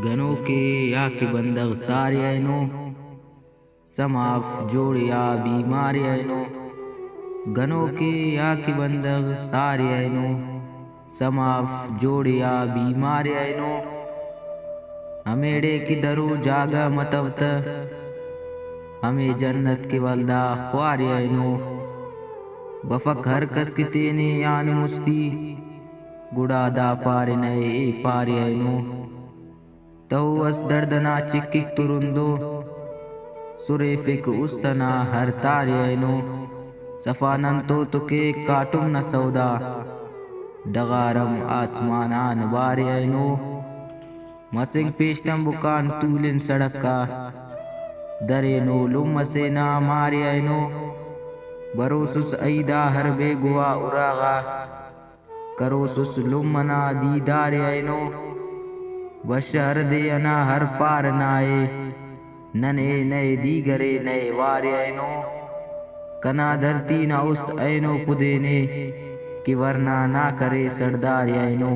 گنوں کے یا کہ بندغ ساری اینو سماف جوڑیا بیماری اینو گنوں کے یا کہ بندغ ساری اینو سماف جوڑیا بیماری اینو ہمیڑے کی درو جاگا متوت ہمیں جنت کے والدہ خواری اینو بفک ہر کس کی تینے یان مستی گڑا دا پار نئے اے پاری اینو تو اس دردنا چکک ترندو سرے فک استنا ہر تاری اینو صفانن تو تکے کاٹم نہ سودا ڈغارم آسمانان باری اینو مسنگ پیشتم بکان طولن سڑکا درینو لم سینا ماری اینو بروسس ایدا ہر بے گوا اراغا کروسس لمنا دیدار اینو بشہر دے انا ہر پار نائے ننے نئے دیگرے نئے واری اینو کنا دھرتی نہ است اینو پدینے کہ ورنہ نہ کرے سردار اینو